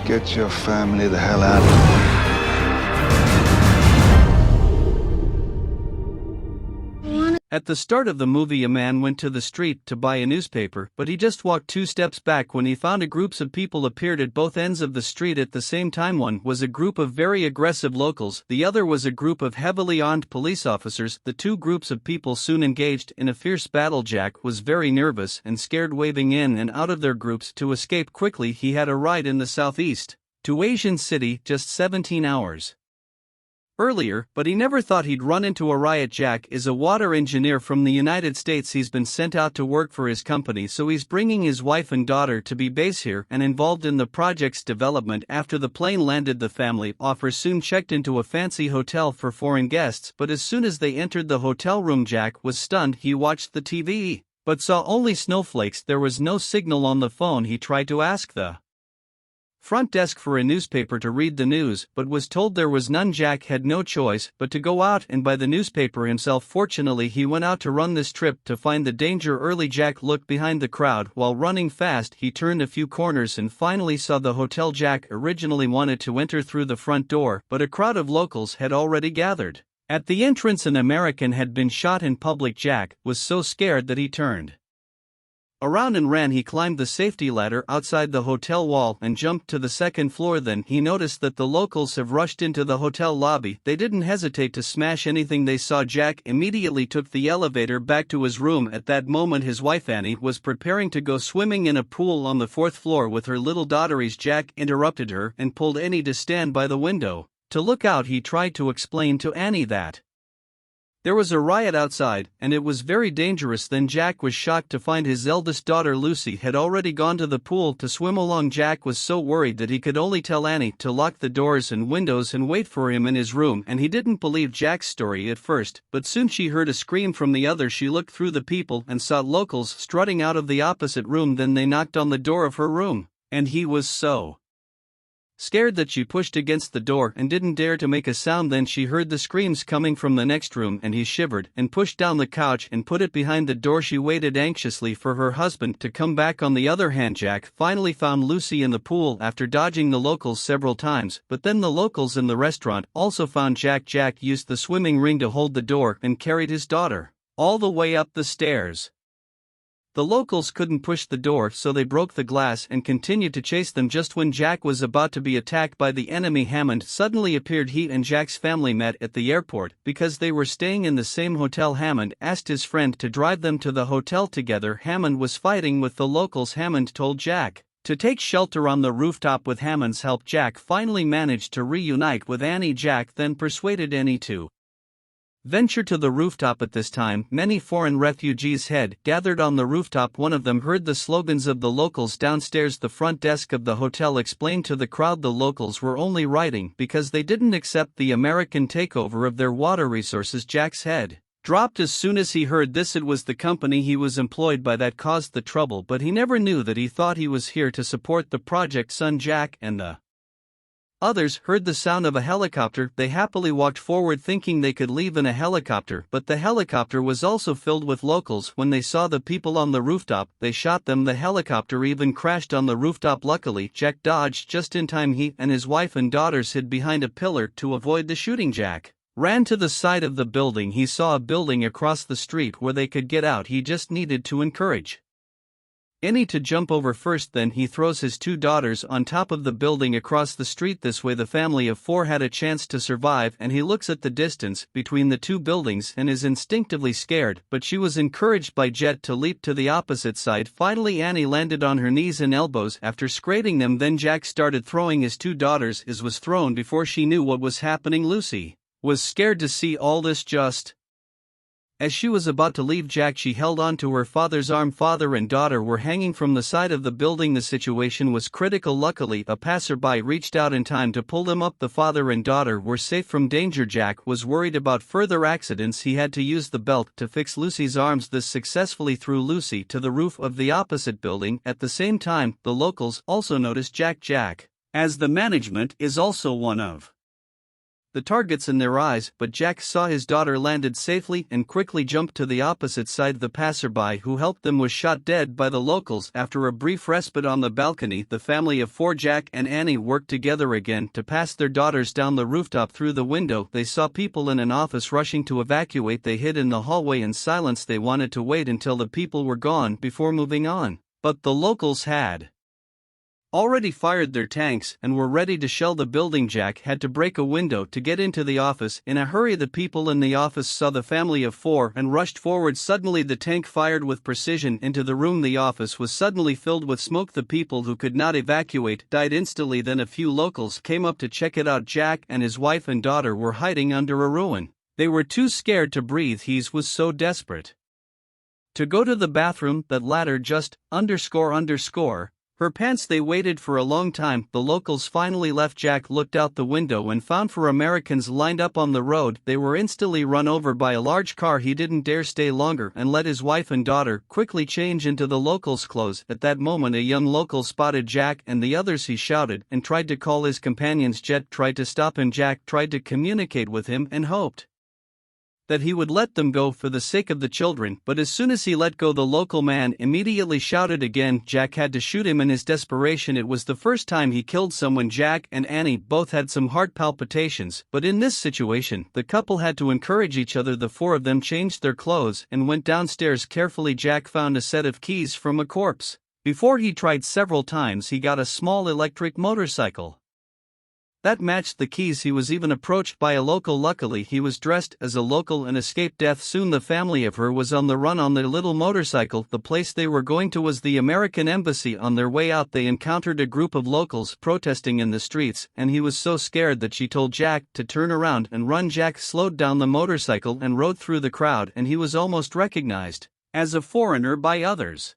Get your family the hell out of here. At the start of the movie, a man went to the street to buy a newspaper, but he just walked 2 steps back when he found groups of people appeared at both ends of the street at the same time. One was a group of very aggressive locals, the other was a group of heavily armed police officers. The two groups of people soon engaged in a fierce battle. Jack was very nervous and scared, waving in and out of their groups to escape quickly. He had a ride in the southeast to Asian City just 17 hours earlier, but he never thought he'd run into a riot. Jack is a water engineer from the United States. He's been sent out to work for his company, so he's bringing his wife and daughter to be based here and involved in the project's development. After the plane landed, the family offers soon checked into a fancy hotel for foreign guests, but as soon as they entered the hotel room, Jack was stunned. He watched the TV, but saw only snowflakes. There was no signal on the phone. He tried to ask the front desk for a newspaper to read the news, but was told there was none. Jack had no choice but to go out and buy the newspaper himself. Fortunately, he went out to run this trip to find the danger early. Jack looked behind the crowd. While running fast, he turned a few corners and finally saw the hotel. Jack originally wanted to enter through the front door, but a crowd of locals had already gathered at the entrance. An American had been shot in public. Jack was so scared that he turned around and ran. He climbed the safety ladder outside the hotel wall and jumped to the second floor. Then he noticed that the locals have rushed into the hotel lobby. They didn't hesitate to smash anything they saw. Jack immediately took the elevator back to his room. At that moment, his wife Annie was preparing to go swimming in a pool on the 4th floor with her little daughters. Jack interrupted her and pulled Annie to stand by the window to look out. He tried to explain to Annie that there was a riot outside, and it was very dangerous. Then Jack was shocked to find his eldest daughter Lucy had already gone to the pool to swim along. Jack was so worried that he could only tell Annie to lock the doors and windows and wait for him in his room, and he didn't believe Jack's story at first, but soon she heard a scream from the other. She looked through the people and saw locals strutting out of the opposite room. Then they knocked on the door of her room, and he was so scared that she pushed against the door and didn't dare to make a sound. Then she heard the screams coming from the next room, and he shivered and pushed down the couch and put it behind the door. She waited anxiously for her husband to come back. On the other hand, Jack finally found Lucy in the pool after dodging the locals several times, but then the locals in the restaurant also found Jack. Jack used the swimming ring to hold the door and carried his daughter all the way up the stairs. The locals couldn't push the door, so they broke the glass and continued to chase them. Just when Jack was about to be attacked by the enemy, Hammond suddenly appeared. He and Jack's family met at the airport because they were staying in the same hotel. Hammond asked his friend to drive them to the hotel together. Hammond was fighting with the locals. Hammond told Jack to take shelter on the rooftop. With Hammond's help, Jack finally managed to reunite with Annie. Jack then persuaded Annie to venture to the rooftop. At this time, many foreign refugees had gathered on the rooftop. One of them heard the slogans of the locals downstairs. The front desk of the hotel explained to the crowd the locals were only rioting because they didn't accept the American takeover of their water resources. Jack's head dropped as soon as he heard this. It was the company he was employed by that caused the trouble, but he never knew that he thought he was here to support the project. Son Jack and the others heard the sound of a helicopter. They happily walked forward thinking they could leave in a helicopter, but the helicopter was also filled with locals. When they saw the people on the rooftop, they shot them. The helicopter even crashed on the rooftop. Luckily, Jack dodged just in time. He and his wife and daughters hid behind a pillar to avoid the shooting. Jack ran to the side of the building. He saw a building across the street where they could get out. He just needed to encourage Annie to jump over first. Then he throws his 2 daughters on top of the building across the street. This way the family of 4 had a chance to survive. And he looks at the distance between the 2 buildings and is instinctively scared, but she was encouraged by Jet to leap to the opposite side. Finally, Annie landed on her knees and elbows after scraping them. Then Jack started throwing his 2 daughters. His was thrown before she knew what was happening. Lucy was scared to see all this. Just as she was about to leave Jack, she held on to her father's arm. Father and daughter were hanging from the side of the building. The situation was critical. Luckily, a passerby reached out in time to pull them up. The father and daughter were safe from danger. Jack was worried about further accidents. He had to use the belt to fix Lucy's arms. This successfully threw Lucy to the roof of the opposite building. At the same time, the locals also noticed Jack. Jack, as the management is also one of the targets in their eyes, but Jack saw his daughter landed safely and quickly jumped to the opposite side. The passerby who helped them was shot dead by the locals. After a brief respite on the balcony, the family of four, Jack and Annie, worked together again to pass their daughters down the rooftop. Through the window, they saw people in an office rushing to evacuate. They hid in the hallway in silence. They wanted to wait until the people were gone before moving on, but the locals had already fired their tanks and were ready to shell the building. Jack had to break a window to get into the office. In a hurry, the people in the office saw the family of four and rushed forward. Suddenly, the tank fired with precision into the room. The office was suddenly filled with smoke. The people who could not evacuate died instantly. Then a few locals came up to check it out. Jack and his wife and daughter were hiding under a ruin. They were too scared to breathe. He was so desperate to go to the bathroom that latter just __ her pants. They waited for a long time. The locals finally left. Jack looked out the window and found four Americans lined up on the road. They were instantly run over by a large car. He didn't dare stay longer and let his wife and daughter quickly change into the locals' clothes. At that moment, a young local spotted Jack and the others. He shouted and tried to call his companions. Jet tried to stop him. Jack tried to communicate with him and hoped that he would let them go for the sake of the children, but as soon as he let go, the local man immediately shouted again. Jack had to shoot him in his desperation. It was the first time he killed someone. Jack and Annie both had some heart palpitations, but in this situation, the couple had to encourage each other. The four of them changed their clothes and went downstairs carefully. Jack found a set of keys from a corpse. Before he tried several times, he got a small electric motorcycle that matched the keys. He was even approached by a local. Luckily, he was dressed as a local and escaped death. Soon the family of her was on the run on their little motorcycle. The place they were going to was the American embassy. On their way out, they encountered a group of locals protesting in the streets, and he was so scared that she told Jack to turn around and run. Jack slowed down the motorcycle and rode through the crowd, and he was almost recognized as a foreigner by others.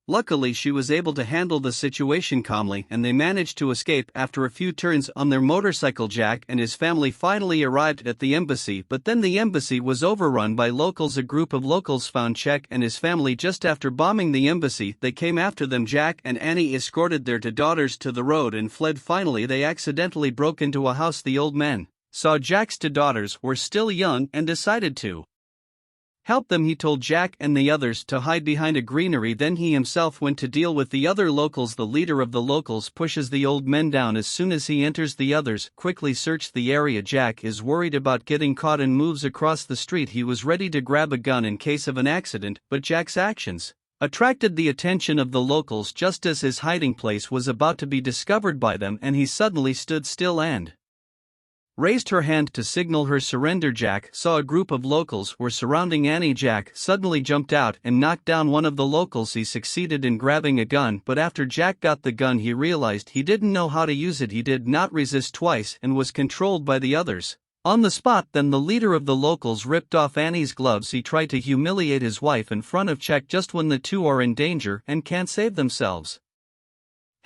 Luckily, she was able to handle the situation calmly, and they managed to escape. After a few turns on their motorcycle, Jack and his family finally arrived at the embassy, but then the embassy was overrun by locals. A group of locals found Jack and his family just after bombing the embassy. They came after them. Jack and Annie escorted their two daughters to the road and fled. Finally, they accidentally broke into a house. The old men saw Jack's two daughters were still young and decided to help them. He told Jack and the others to hide behind a greenery. Then he himself went to deal with the other locals. The leader of the locals pushes the old men down as soon as he enters. The others quickly search the area. Jack is worried about getting caught and moves across the street. He was ready to grab a gun in case of an accident, but Jack's actions attracted the attention of the locals just as his hiding place was about to be discovered by them, and he suddenly stood still and raised her hand to signal her surrender. Jack saw a group of locals were surrounding Annie. Jack suddenly jumped out and knocked down one of the locals. He succeeded in grabbing a gun, but after Jack got the gun, he realized he didn't know how to use it. He did not resist twice and was controlled by the others on the spot. Then the leader of the locals ripped off Annie's gloves. He tried to humiliate his wife in front of Jack just when the two are in danger and can't save themselves.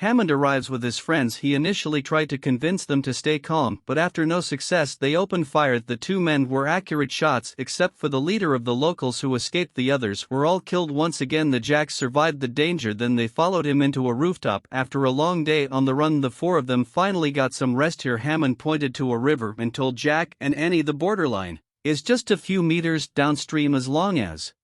Hammond arrives with his friends. He initially tried to convince them to stay calm, but after no success, they opened fire. The two men were accurate shots, except for the leader of the locals who escaped. The others were all killed once again. The Jacks survived the danger. Then they followed him into a rooftop. After a long day on the run, the four of them finally got some rest here. Hammond pointed to a river and told Jack and Annie the borderline is just a few meters downstream. As long as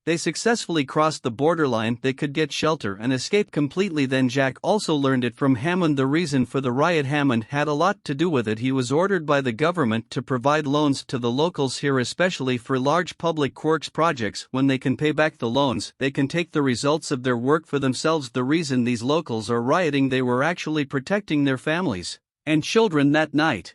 they successfully crossed the borderline, they could get shelter and escape completely. Then Jack also learned it from Hammond the reason for the riot. Hammond had a lot to do with it. He was ordered by the government to provide loans to the locals here, especially for large public works projects. When they can pay back the loans, they can take the results of their work for themselves. The reason these locals are rioting, they were actually protecting their families and children that night.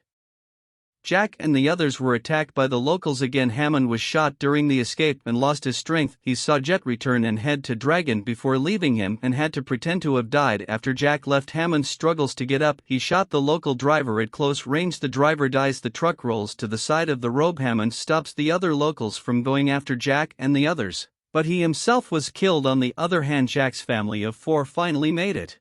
Jack and the others were attacked by the locals again. Hammond was shot during the escape and lost his strength. He saw Jet return and head to Dragon before leaving him and had to pretend to have died. After Jack left, Hammond struggles to get up. He shot the local driver at close range. The driver dies. The truck rolls to the side of the road. Hammond stops the other locals from going after Jack and the others, but he himself was killed. On the other hand, Jack's family of four finally made it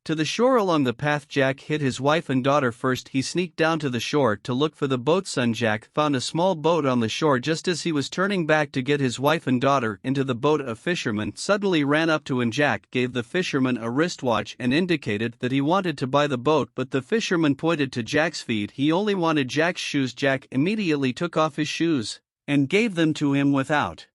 To the shore. Along the path, Jack hid his wife and daughter. First he sneaked down to the shore to look for the boat. Son Jack found a small boat on the shore. Just as he was turning back to get his wife and daughter into the boat, a fisherman suddenly ran up to him. Jack gave the fisherman a wristwatch and indicated that he wanted to buy the boat, but the fisherman pointed to Jack's feet. He only wanted Jack's shoes. Jack immediately took off his shoes and gave them to him without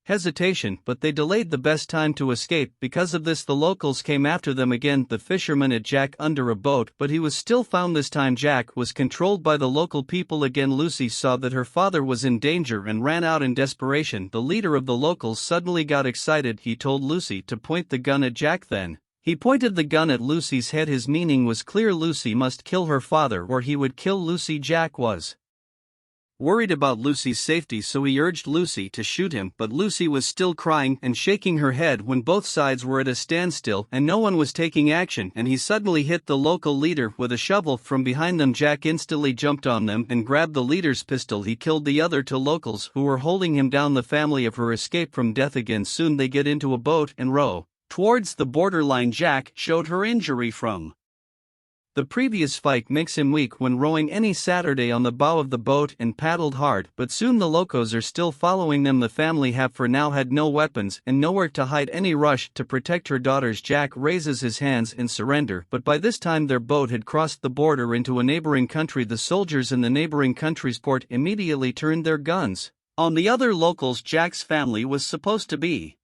hesitation, but they delayed the best time to escape. Because of this, the locals came after them again. The fisherman had Jack under a boat, but he was still found. This time Jack was controlled by the local people again. Lucy saw that her father was in danger and ran out in desperation. The leader of the locals suddenly got excited. He told Lucy to point the gun at Jack. Then he pointed the gun at Lucy's head. His meaning was clear: Lucy must kill her father or he would kill Lucy. Jack was worried about Lucy's safety, so he urged Lucy to shoot him, but Lucy was still crying and shaking her head when both sides were at a standstill and no one was taking action, and he suddenly hit the local leader with a shovel from behind them. Jack instantly jumped on them and grabbed the leader's pistol. He killed the other two locals who were holding him down. The family of her escape from death again. Soon they get into a boat and row towards the borderline. Jack showed her injury from the previous fight makes him weak when rowing any Saturday on the bow of the boat and paddled hard, but soon the locals are still following them. The family have for now had no weapons and nowhere to hide. Any rush to protect her daughters. Jack raises his hands in surrender, but by this time their boat had crossed the border into a neighboring country. The soldiers in the neighboring country's port immediately turned their guns on the other locals. Jack's family was supposed to be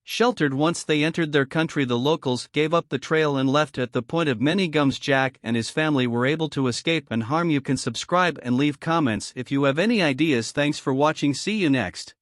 sheltered once they entered their country. The locals gave up the trail and left at the point of many gums. Jack and his family were able to escape unharmed. You can subscribe and leave comments if you have any ideas. Thanks for watching. See you next.